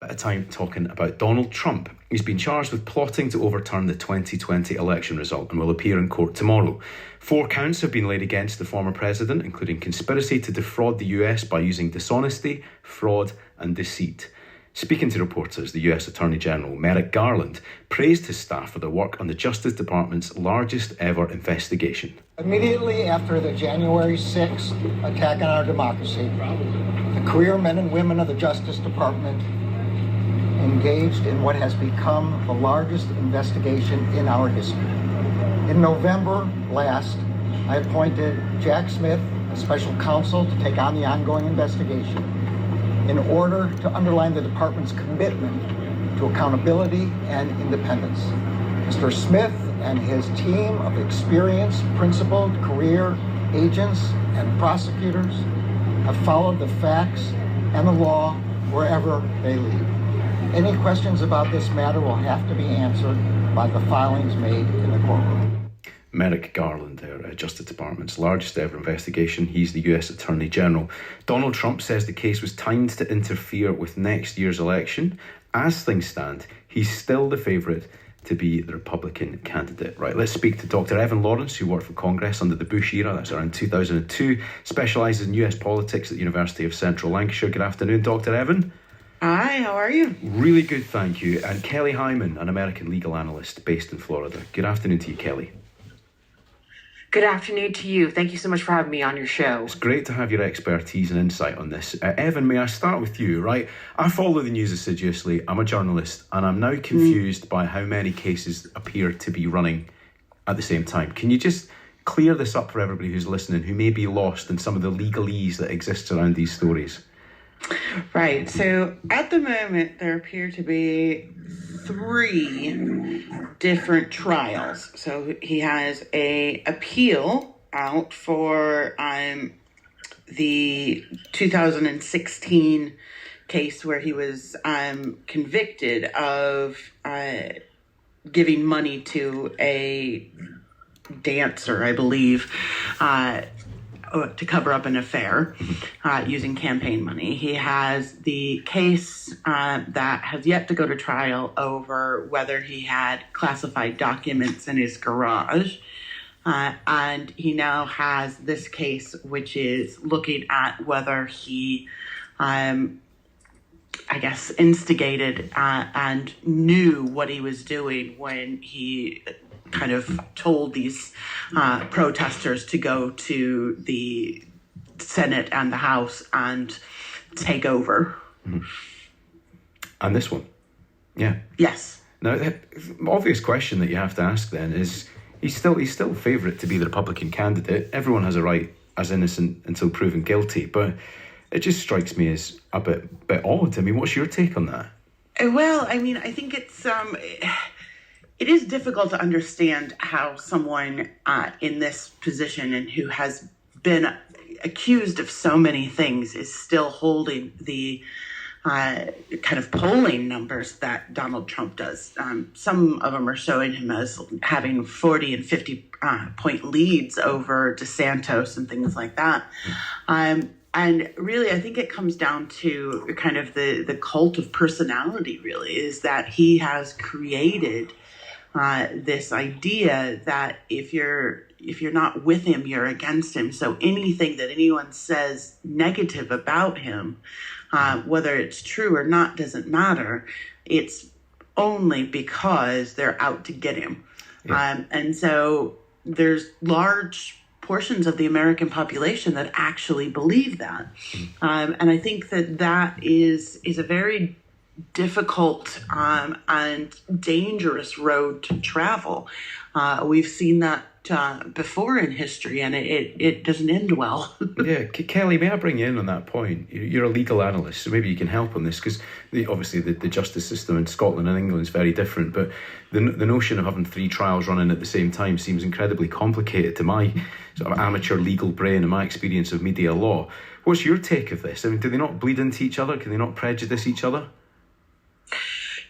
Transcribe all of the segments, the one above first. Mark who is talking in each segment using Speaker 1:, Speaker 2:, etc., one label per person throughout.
Speaker 1: at a time talking about Donald Trump. He's been charged with plotting to overturn the 2020 election result and will appear in court tomorrow. 4 counts have been laid against the former president, including conspiracy to defraud the US by using dishonesty, fraud and deceit. Speaking to reporters, the US Attorney General, Merrick Garland, praised his staff for their work on the Justice Department's largest ever investigation.
Speaker 2: Immediately after the January 6th attack on our democracy, the career men and women of the Justice Department engaged in what has become the largest investigation in our history. In November last, I appointed Jack Smith, a special counsel, to take on the ongoing investigation in order to underline the department's commitment to accountability and independence. Mr. Smith and his team of experienced, principled career agents and prosecutors have followed the facts and the law wherever they lead. Any questions about this matter will have to be answered by the filings made in the courtroom.
Speaker 1: Merrick Garland there, Justice Department's largest ever investigation. He's the US Attorney General. Donald Trump says the case was timed to interfere with next year's election. As things stand, he's still the favourite to be the Republican candidate. Right, let's speak to Dr. Evan Lawrence, who worked for Congress under the Bush era. That's around 2002. Specialises in US politics at the University of Central Lancashire. Good afternoon, Dr. Evan.
Speaker 3: Hi, how are you?
Speaker 1: Really good, thank you. And Kelly Hyman, an American legal analyst based in Florida. Good afternoon to you, Kelly.
Speaker 3: Good afternoon to you. Thank you so much for having me on your show.
Speaker 1: It's great to have your expertise and insight on this. Evan, may I start with you, right? I follow the news assiduously. I'm a journalist, and I'm now confused by how many cases appear to be running at the same time. Can you just clear this up for everybody who's listening, who may be lost in some of the legalese that exists around these stories?
Speaker 3: Right. So at the moment, there appear to be 3 different trials. So he has a appeal out for the 2016 case where he was convicted of giving money to a dancer, I believe, to cover up an affair using campaign money. He has the case that has yet to go to trial over whether he had classified documents in his garage. And he now has this case, which is looking at whether he, instigated and knew what he was doing when he kind of told these protesters to go to the Senate and the House and take over.
Speaker 1: Mm-hmm. And this one? Yeah.
Speaker 3: Yes.
Speaker 1: Now, the obvious question that you have to ask then is, he's still favourite to be the Republican candidate. Everyone has a right as innocent until proven guilty, but it just strikes me as a bit odd. I mean, what's your take on that?
Speaker 3: Well, I mean, I think it's it is difficult to understand how someone in this position and who has been accused of so many things is still holding the kind of polling numbers that Donald Trump does. Some of them are showing him as having 40 and 50 point leads over DeSantis and things like that. And really, I think it comes down to kind of the cult of personality, really, is that he has created this idea that if you're not with him, you're against him. So anything that anyone says negative about him, whether it's true or not, doesn't matter. It's only because they're out to get him. Yeah. And so there's large portions of the American population that actually believe that. And I think that is a very difficult and dangerous road to travel. We've seen that before in history, and it doesn't end well.
Speaker 1: Yeah, Kelly, may I bring you in on that point? You're a legal analyst, so maybe you can help on this, because obviously the justice system in Scotland and England is very different, but the notion of having 3 trials running at the same time seems incredibly complicated to my sort of amateur legal brain and my experience of media law. What's your take of this? I mean, do they not bleed into each other? Can they not prejudice each other?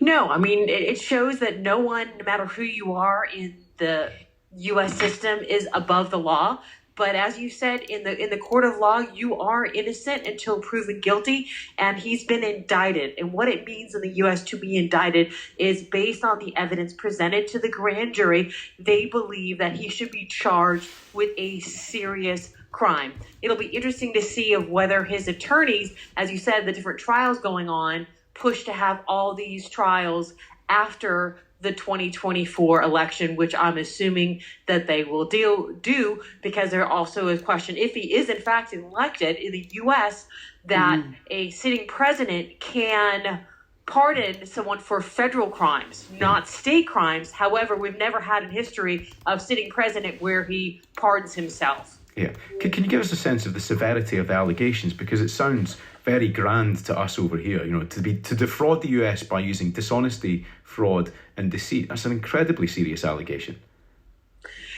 Speaker 4: No, I mean, it shows that no one, no matter who you are in the U.S. system, is above the law. But as you said, in the court of law, you are innocent until proven guilty, and he's been indicted. And what it means in the U.S. to be indicted is based on the evidence presented to the grand jury. They believe that he should be charged with a serious crime. It'll be interesting to see of whether his attorneys, as you said, the different trials going on, push to have all these trials after the 2024 election, which I'm assuming that they will do, because there also is a question, if he is in fact elected in the U.S., that a sitting president can pardon someone for federal crimes, not state crimes. However, we've never had a history of sitting president where he pardons himself.
Speaker 1: Yeah. Can you give us a sense of the severity of the allegations? Because it sounds very grand to us over here, to defraud the US by using dishonesty, fraud, and deceit. That's an incredibly serious allegation.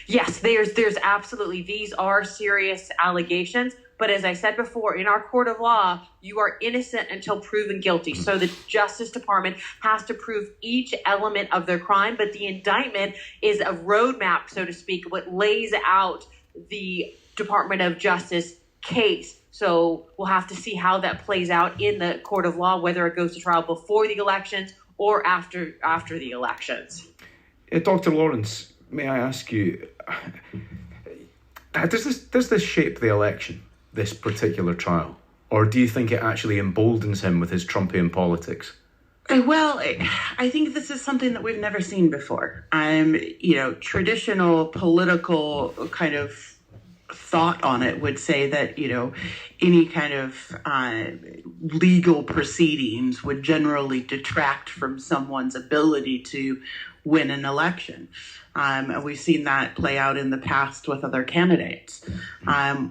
Speaker 4: Yes, there's absolutely, these are serious allegations. But as I said before, in our court of law, you are innocent until proven guilty. So the Justice Department has to prove each element of their crime. But the indictment is a roadmap, so to speak, what lays out the Department of Justice case. So we'll have to see how that plays out in the court of law, whether it goes to trial before the elections or after the elections.
Speaker 1: Dr. Lawrence, may I ask you, does this shape the election, this particular trial? Or do you think it actually emboldens him with his Trumpian politics?
Speaker 3: Well, I think this is something that we've never seen before. Traditional political kind of thought on it would say that, any kind of legal proceedings would generally detract from someone's ability to win an election. And we've seen that play out in the past with other candidates.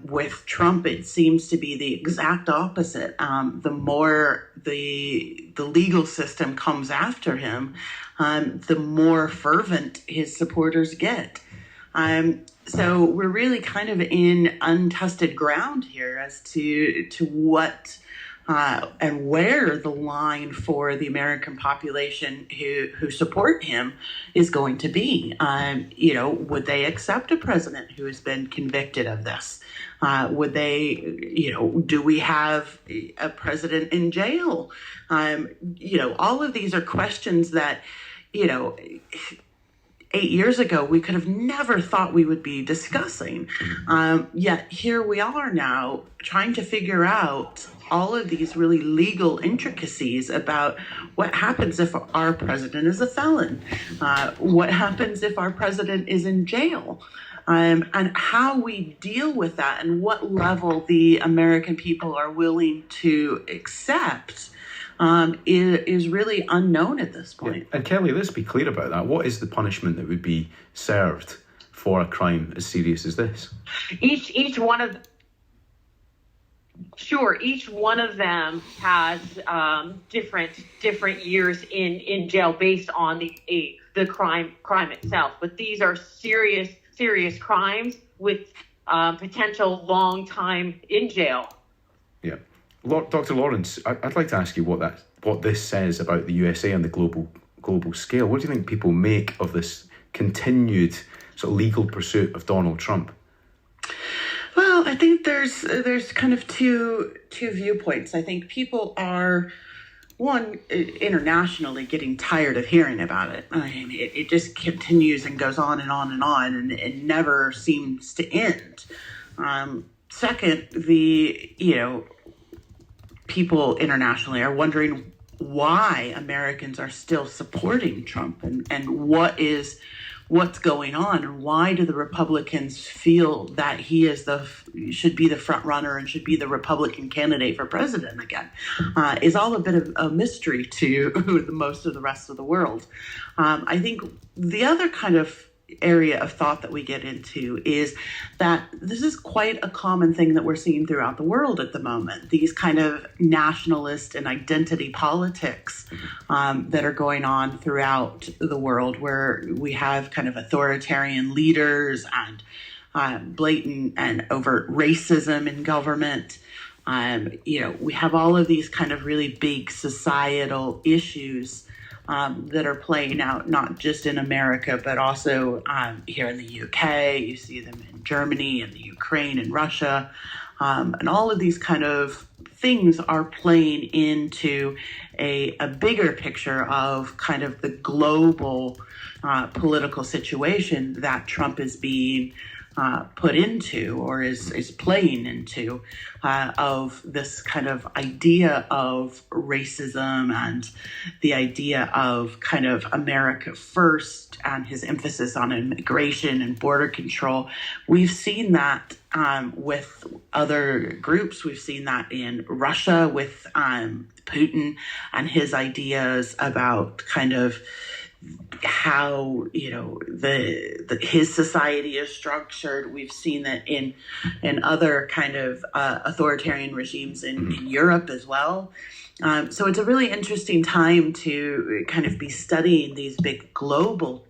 Speaker 3: With Trump, it seems to be the exact opposite. The more the legal system comes after him, the more fervent his supporters get. So we're really kind of in untested ground here as to what and where the line for the American population who support him is going to be. Would they accept a president who has been convicted of this? Would they, do we have a president in jail? All of these are questions that, 8 years ago, we could have never thought we would be discussing. Yet here we are now trying to figure out all of these really legal intricacies about what happens if our president is a felon, what happens if our president is in jail, and how we deal with that and what level the American people are willing to accept is really unknown at this point.
Speaker 1: Yeah. And Kelly, let's be clear about that. What is the punishment that would be served for a crime as serious as this?
Speaker 4: Each one of them has different years in jail based on the crime itself. But these are serious crimes with potential long time in jail.
Speaker 1: Yeah. Dr. Lawrence, I'd like to ask you what this says about the USA on the global scale. What do you think people make of this continued sort of legal pursuit of Donald Trump?
Speaker 3: Well, I think there's kind of two viewpoints. I think people are, one, internationally getting tired of hearing about it. I mean, it just continues and goes on and on and on, and it never seems to end. Second, people internationally are wondering why Americans are still supporting Trump and what's going on, and why do the Republicans feel that he should be the front runner and should be the Republican candidate for president again, is all a bit of a mystery to most of the rest of the world. I think the other kind of area of thought that we get into is that this is quite a common thing that we're seeing throughout the world at the moment. These kind of nationalist and identity politics that are going on throughout the world, where we have kind of authoritarian leaders and blatant and overt racism in government. We have all of these kind of really big societal issues that are playing out not just in America, but also here in the UK. You see them in Germany and the Ukraine and Russia. And all of these kind of things are playing into a bigger picture of kind of the global political situation that Trump is being put into, or is playing into, of this kind of idea of racism and the idea of kind of America first and his emphasis on immigration and border control. We've seen that with other groups. We've seen that in Russia with Putin and his ideas about kind of how his society is structured. We've seen that in other kind of authoritarian regimes in Europe as well. So it's a really interesting time to kind of be studying these big global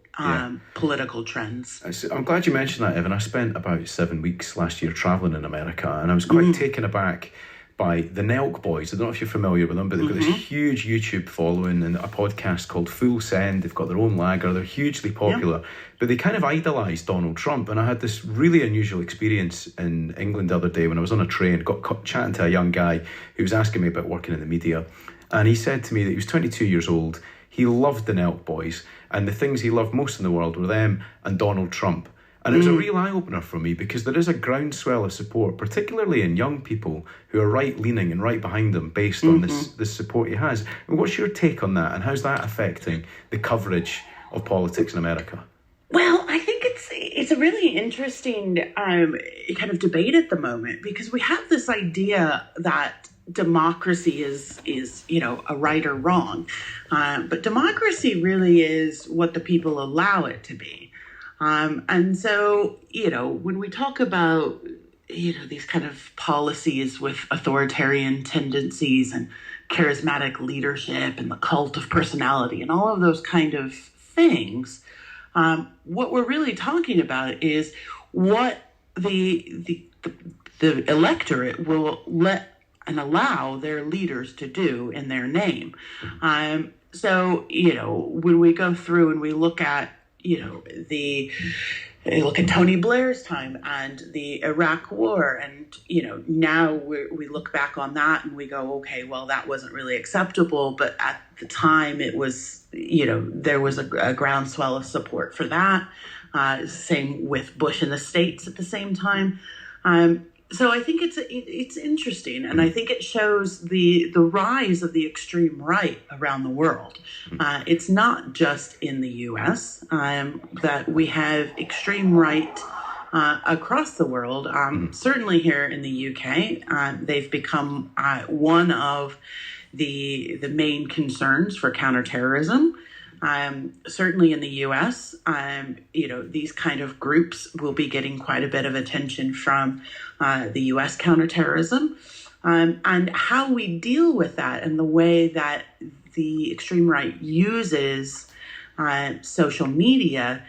Speaker 3: political trends.
Speaker 1: I'm glad you mentioned that, Evan. I spent about 7 weeks last year traveling in America, and I was quite taken aback by the Nelk Boys. I don't know if you're familiar with them, but they've got this huge YouTube following and a podcast called Full Send. They've got their own lager. They're hugely popular, but they kind of idolise Donald Trump. And I had this really unusual experience in England the other day when I was on a train, got chatting to a young guy who was asking me about working in the media. And he said to me that he was 22 years old. He loved the Nelk Boys, and the things he loved most in the world were them and Donald Trump. And it was a real eye-opener for me, because there is a groundswell of support, particularly in young people who are right-leaning and right behind him based on this support he has. And what's your take on that, and how's that affecting the coverage of politics in America?
Speaker 3: Well, I think it's a really interesting kind of debate at the moment, because we have this idea that democracy is a right or wrong, but democracy really is what the people allow it to be. And so, when we talk about, these kind of policies with authoritarian tendencies and charismatic leadership and the cult of personality and all of those kind of things, what we're really talking about is what the electorate will let and allow their leaders to do in their name. So, when we go through and we look at look at Tony Blair's time and the Iraq War, and now we look back on that and we go, okay, well, that wasn't really acceptable, but at the time it was, there was a groundswell of support for that. Same with Bush in the States at the same time. So I think it's interesting, and I think it shows the rise of the extreme right around the world. It's not just in the U.S. That we have extreme right across the world. Certainly here in the U.K., they've become one of the main concerns for counterterrorism. Certainly in the U.S., these kind of groups will be getting quite a bit of attention from the U.S. counterterrorism, and how we deal with that and the way that the extreme right uses social media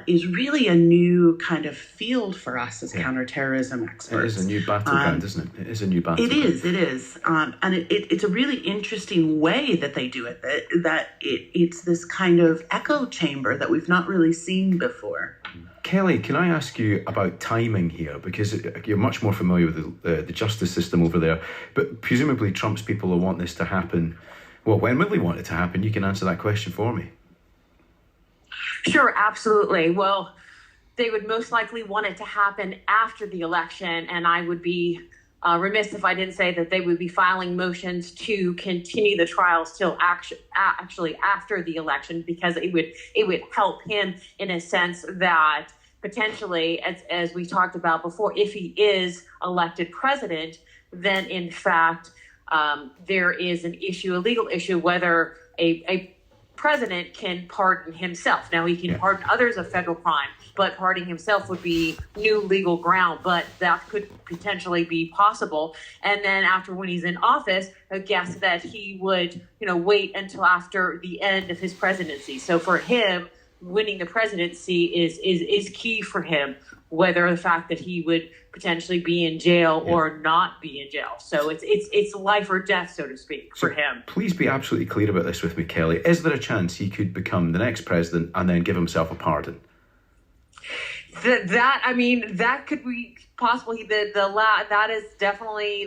Speaker 3: is really a new kind of field for us as counterterrorism experts.
Speaker 1: It is a new battleground, isn't it? It is a new battleground.
Speaker 3: It is. And it's a really interesting way that they do it, that it's this kind of echo chamber that we've not really seen before.
Speaker 1: Kelly, can I ask you about timing here? Because you're much more familiar with the justice system over there, but presumably Trump's people will want this to happen. Well, when will they want it to happen? You can answer that question for me.
Speaker 4: Sure, absolutely. Well, they would most likely want it to happen after the election, and I would be remiss if I didn't say that they would be filing motions to continue the trials till actually after the election, because it would help him in a sense that potentially, as we talked about before, if he is elected president, then in fact there is an issue, a legal issue, whether a president can pardon himself. Now, he can pardon others of federal crime, but pardoning himself would be new legal ground, but that could potentially be possible. And then after, when he's in office, I guess that he would, wait until after the end of his presidency. So for him, winning the presidency is key for him. whether the fact that he would potentially be in jail or not be in jail. So it's life or death, so to speak, for him.
Speaker 1: Please be absolutely clear about this with me, Kelly. Is there a chance he could become the next president and then give himself a pardon?
Speaker 4: That could be possible. That is definitely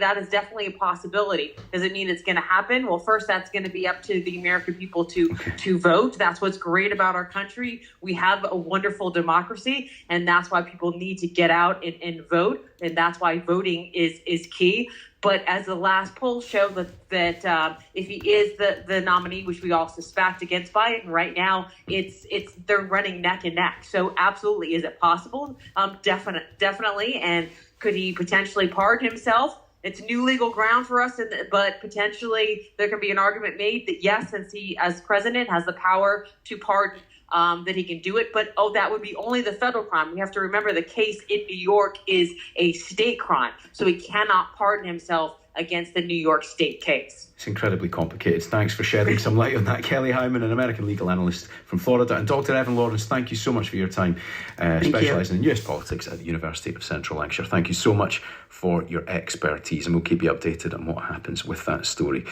Speaker 4: a possibility. Does it mean it's going to happen? Well, first, that's going to be up to the American people to vote. That's what's great about our country. We have a wonderful democracy, and that's why people need to get out and vote, and that's why voting is key. But as the last polls show that if he is the nominee, which we all suspect against Biden right now, they're running neck and neck. So absolutely, is it possible? Definitely. And could he potentially pardon himself? It's new legal ground for us, but potentially there can be an argument made that yes, since he as president has the power to pardon, that he can do it. But that would be only the federal crime. We have to remember the case in New York is a state crime, so he cannot pardon himself against the New York state case.
Speaker 1: It's incredibly complicated. Thanks for shedding some light on that, Kelly Hyman, an American legal analyst from Florida. And Dr. Evan Lawrence, thank you so much for your time, specialising in US politics at the University of Central Lancashire. Thank you so much for your expertise, and we'll keep you updated on what happens with that story.